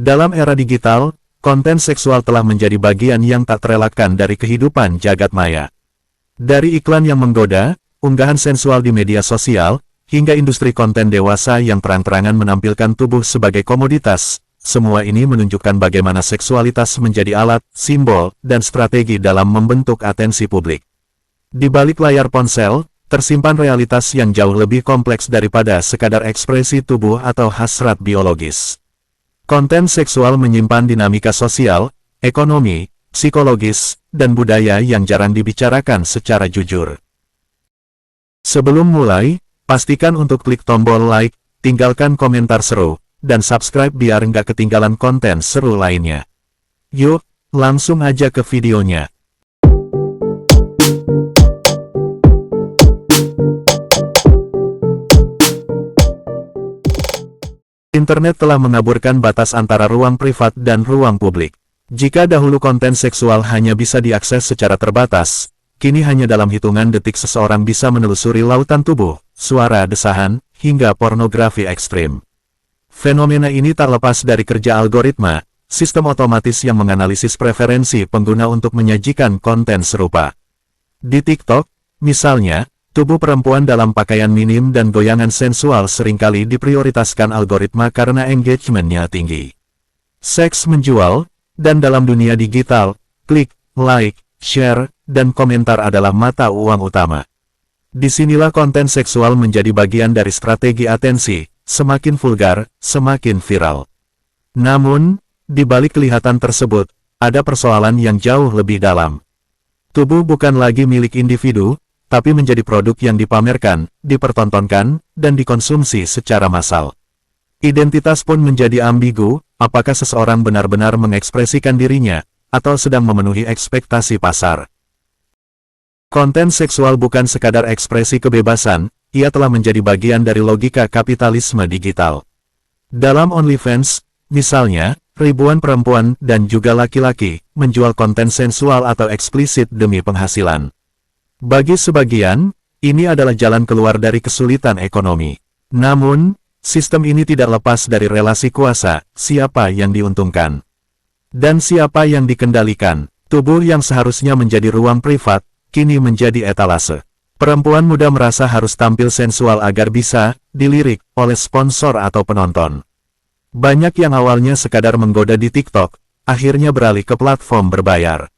Dalam era digital, konten seksual telah menjadi bagian yang tak terelakkan dari kehidupan jagat maya. Dari iklan yang menggoda, unggahan sensual di media sosial, hingga industri konten dewasa yang terang-terangan menampilkan tubuh sebagai komoditas, semua ini menunjukkan bagaimana seksualitas menjadi alat, simbol, dan strategi dalam membentuk atensi publik. Di balik layar ponsel, tersimpan realitas yang jauh lebih kompleks daripada sekadar ekspresi tubuh atau hasrat biologis. Konten seksual menyimpan dinamika sosial, ekonomi, psikologis, dan budaya yang jarang dibicarakan secara jujur. Sebelum mulai, pastikan untuk klik tombol like, tinggalkan komentar seru, dan subscribe biar nggak ketinggalan konten seru lainnya. Yuk, langsung aja ke videonya. Internet telah mengaburkan batas antara ruang privat dan ruang publik. Jika dahulu konten seksual hanya bisa diakses secara terbatas, kini hanya dalam hitungan detik seseorang bisa menelusuri lautan tubuh, suara desahan, hingga pornografi ekstrim. Fenomena ini tak lepas dari kerja algoritma, sistem otomatis yang menganalisis preferensi pengguna untuk menyajikan konten serupa. Di TikTok, misalnya, tubuh perempuan dalam pakaian minim dan goyangan sensual seringkali diprioritaskan algoritma karena engagement-nya tinggi. Seks menjual, dan dalam dunia digital, klik, like, share, dan komentar adalah mata uang utama. Disinilah konten seksual menjadi bagian dari strategi atensi, semakin vulgar, semakin viral. Namun, di balik kelihatan tersebut, ada persoalan yang jauh lebih dalam. Tubuh bukan lagi milik individu, tapi menjadi produk yang dipamerkan, dipertontonkan, dan dikonsumsi secara massal. Identitas pun menjadi ambigu, apakah seseorang benar-benar mengekspresikan dirinya, atau sedang memenuhi ekspektasi pasar. Konten seksual bukan sekadar ekspresi kebebasan, ia telah menjadi bagian dari logika kapitalisme digital. Dalam OnlyFans, misalnya, ribuan perempuan dan juga laki-laki menjual konten sensual atau eksplisit demi penghasilan. Bagi sebagian, ini adalah jalan keluar dari kesulitan ekonomi. Namun, sistem ini tidak lepas dari relasi kuasa, siapa yang diuntungkan dan siapa yang dikendalikan. Tubuh yang seharusnya menjadi ruang privat, kini menjadi etalase. Perempuan muda merasa harus tampil sensual agar bisa dilirik oleh sponsor atau penonton. Banyak yang awalnya sekadar menggoda di TikTok, akhirnya beralih ke platform berbayar.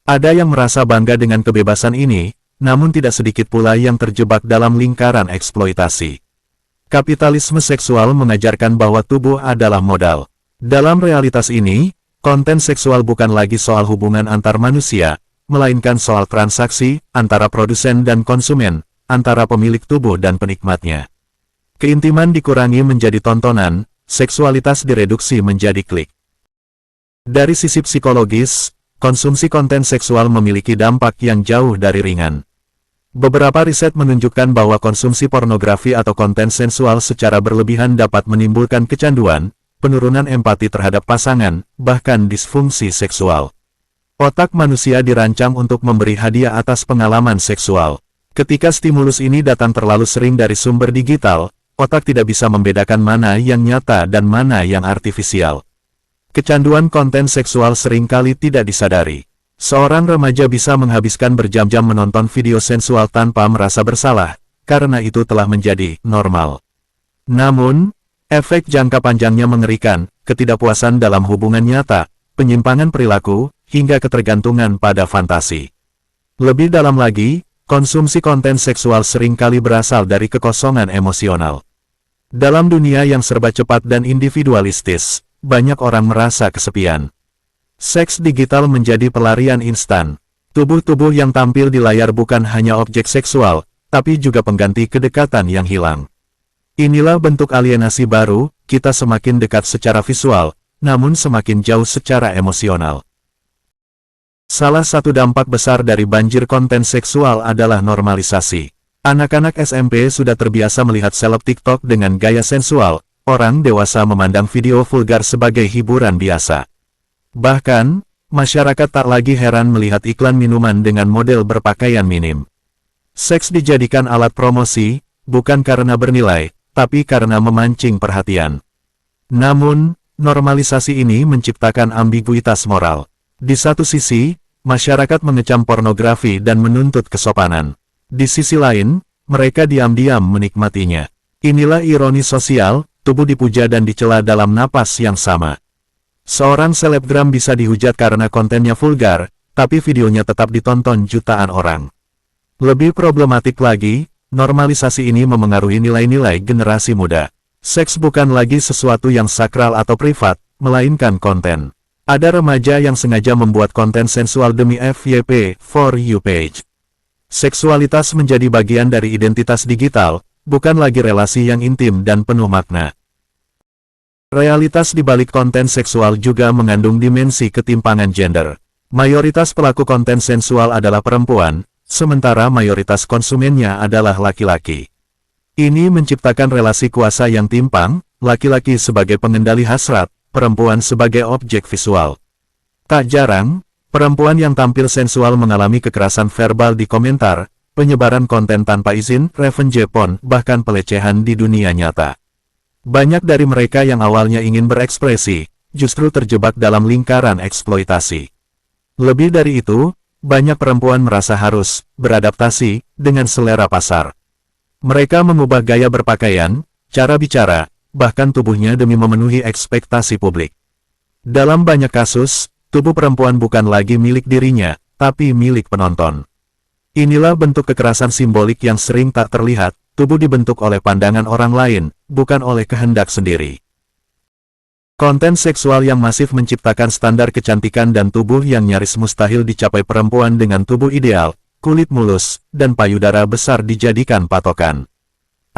Ada yang merasa bangga dengan kebebasan ini, namun tidak sedikit pula yang terjebak dalam lingkaran eksploitasi. Kapitalisme seksual mengajarkan bahwa tubuh adalah modal. Dalam realitas ini, konten seksual bukan lagi soal hubungan antar manusia, melainkan soal transaksi antara produsen dan konsumen, antara pemilik tubuh dan penikmatnya. Keintiman dikurangi menjadi tontonan, seksualitas direduksi menjadi klik. Dari sisi psikologis, konsumsi konten seksual memiliki dampak yang jauh dari ringan. Beberapa riset menunjukkan bahwa konsumsi pornografi atau konten sensual secara berlebihan dapat menimbulkan kecanduan, penurunan empati terhadap pasangan, bahkan disfungsi seksual. Otak manusia dirancang untuk memberi hadiah atas pengalaman seksual. Ketika stimulus ini datang terlalu sering dari sumber digital, otak tidak bisa membedakan mana yang nyata dan mana yang artifisial. Kecanduan konten seksual seringkali tidak disadari. Seorang remaja bisa menghabiskan berjam-jam menonton video sensual tanpa merasa bersalah, karena itu telah menjadi normal. Namun, efek jangka panjangnya mengerikan, ketidakpuasan dalam hubungan nyata, penyimpangan perilaku, hingga ketergantungan pada fantasi. Lebih dalam lagi, konsumsi konten seksual seringkali berasal dari kekosongan emosional. Dalam dunia yang serba cepat dan individualistis, banyak orang merasa kesepian. Seks digital menjadi pelarian instan. Tubuh-tubuh yang tampil di layar bukan hanya objek seksual, tapi juga pengganti kedekatan yang hilang. Inilah bentuk alienasi baru, kita semakin dekat secara visual, namun semakin jauh secara emosional. Salah satu dampak besar dari banjir konten seksual adalah normalisasi. Anak-anak SMP sudah terbiasa melihat seleb TikTok dengan gaya sensual, orang dewasa memandang video vulgar sebagai hiburan biasa. Bahkan, masyarakat tak lagi heran melihat iklan minuman dengan model berpakaian minim. Seks dijadikan alat promosi, bukan karena bernilai, tapi karena memancing perhatian. Namun, normalisasi ini menciptakan ambiguitas moral. Di satu sisi, masyarakat mengecam pornografi dan menuntut kesopanan. Di sisi lain, mereka diam-diam menikmatinya. Inilah ironi sosial, tubuh dipuja dan dicela dalam napas yang sama. Seorang selebgram bisa dihujat karena kontennya vulgar, tapi videonya tetap ditonton jutaan orang. Lebih problematik lagi, normalisasi ini memengaruhi nilai-nilai generasi muda. Seks bukan lagi sesuatu yang sakral atau privat, melainkan konten. Ada remaja yang sengaja membuat konten sensual demi FYP, For You page. Seksualitas menjadi bagian dari identitas digital, bukan lagi relasi yang intim dan penuh makna. Realitas di balik konten seksual juga mengandung dimensi ketimpangan gender. Mayoritas pelaku konten sensual adalah perempuan, sementara mayoritas konsumennya adalah laki-laki. Ini menciptakan relasi kuasa yang timpang, laki-laki sebagai pengendali hasrat, perempuan sebagai objek visual. Tak jarang, perempuan yang tampil sensual mengalami kekerasan verbal di komentar, penyebaran konten tanpa izin, revenge porn, bahkan pelecehan di dunia nyata. Banyak dari mereka yang awalnya ingin berekspresi, justru terjebak dalam lingkaran eksploitasi. Lebih dari itu, banyak perempuan merasa harus beradaptasi dengan selera pasar. Mereka mengubah gaya berpakaian, cara bicara, bahkan tubuhnya demi memenuhi ekspektasi publik. Dalam banyak kasus, tubuh perempuan bukan lagi milik dirinya, tapi milik penonton. Inilah bentuk kekerasan simbolik yang sering tak terlihat, tubuh dibentuk oleh pandangan orang lain, bukan oleh kehendak sendiri. Konten seksual yang masif menciptakan standar kecantikan dan tubuh yang nyaris mustahil dicapai perempuan dengan tubuh ideal, kulit mulus, dan payudara besar dijadikan patokan.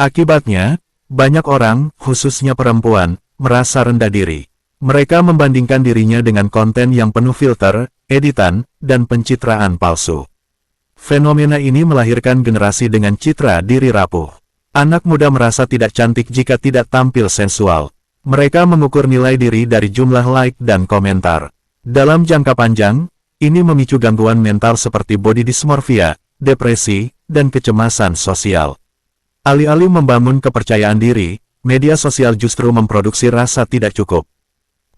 Akibatnya, banyak orang, khususnya perempuan, merasa rendah diri. Mereka membandingkan dirinya dengan konten yang penuh filter, editan, dan pencitraan palsu. Fenomena ini melahirkan generasi dengan citra diri rapuh. Anak muda merasa tidak cantik jika tidak tampil sensual. Mereka mengukur nilai diri dari jumlah like dan komentar. Dalam jangka panjang, ini memicu gangguan mental seperti body dysmorphia, depresi, dan kecemasan sosial. Alih-alih membangun kepercayaan diri, media sosial justru memproduksi rasa tidak cukup.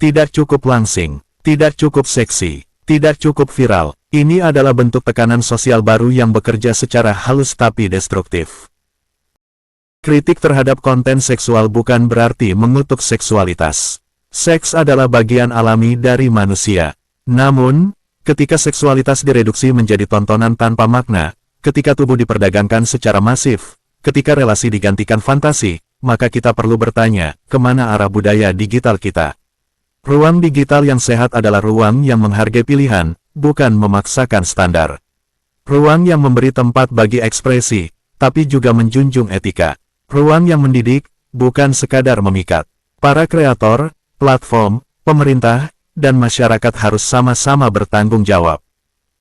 Tidak cukup langsing, tidak cukup seksi, tidak cukup viral. Ini adalah bentuk tekanan sosial baru yang bekerja secara halus tapi destruktif. Kritik terhadap konten seksual bukan berarti mengutuk seksualitas. Seks adalah bagian alami dari manusia. Namun, ketika seksualitas direduksi menjadi tontonan tanpa makna, ketika tubuh diperdagangkan secara masif, ketika relasi digantikan fantasi, maka kita perlu bertanya, kemana arah budaya digital kita? Ruang digital yang sehat adalah ruang yang menghargai pilihan, bukan memaksakan standar. Ruang yang memberi tempat bagi ekspresi, tapi juga menjunjung etika. Ruang yang mendidik, bukan sekadar memikat. Para kreator, platform, pemerintah, dan masyarakat harus sama-sama bertanggung jawab.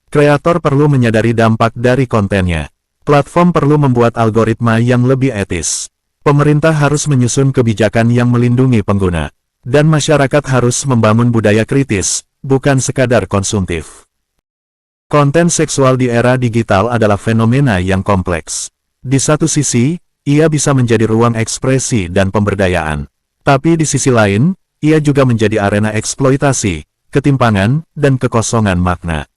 Kreator perlu menyadari dampak dari kontennya. Platform perlu membuat algoritma yang lebih etis. Pemerintah harus menyusun kebijakan yang melindungi pengguna. Dan masyarakat harus membangun budaya kritis, bukan sekadar konsumtif. Konten seksual di era digital adalah fenomena yang kompleks. Di satu sisi, ia bisa menjadi ruang ekspresi dan pemberdayaan. Tapi di sisi lain, ia juga menjadi arena eksploitasi, ketimpangan, dan kekosongan makna.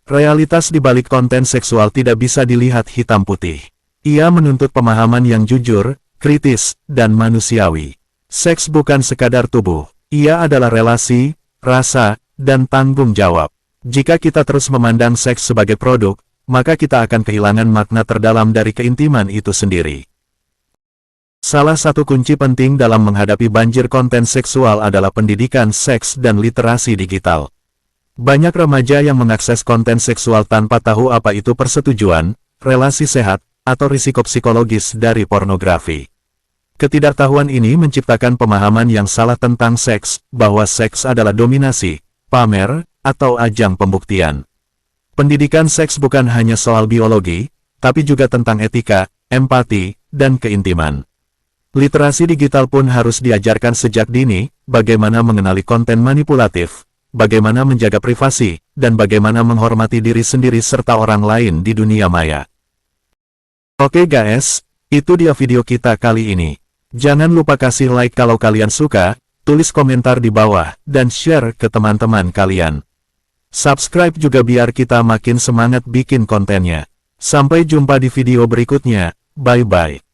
Realitas di balik konten seksual tidak bisa dilihat hitam putih. Ia menuntut pemahaman yang jujur, kritis, dan manusiawi. Seks bukan sekadar tubuh, ia adalah relasi, rasa, dan tanggung jawab. Jika kita terus memandang seks sebagai produk, maka kita akan kehilangan makna terdalam dari keintiman itu sendiri. Salah satu kunci penting dalam menghadapi banjir konten seksual adalah pendidikan seks dan literasi digital. Banyak remaja yang mengakses konten seksual tanpa tahu apa itu persetujuan, relasi sehat, atau risiko psikologis dari pornografi. Ketidaktahuan ini menciptakan pemahaman yang salah tentang seks, bahwa seks adalah dominasi, pamer, atau ajang pembuktian. Pendidikan seks bukan hanya soal biologi, tapi juga tentang etika, empati, dan keintiman. Literasi digital pun harus diajarkan sejak dini, bagaimana mengenali konten manipulatif, bagaimana menjaga privasi, dan bagaimana menghormati diri sendiri serta orang lain di dunia maya. Oke guys, itu dia video kita kali ini. Jangan lupa kasih like kalau kalian suka, tulis komentar di bawah, dan share ke teman-teman kalian. Subscribe juga biar kita makin semangat bikin kontennya. Sampai jumpa di video berikutnya, bye-bye.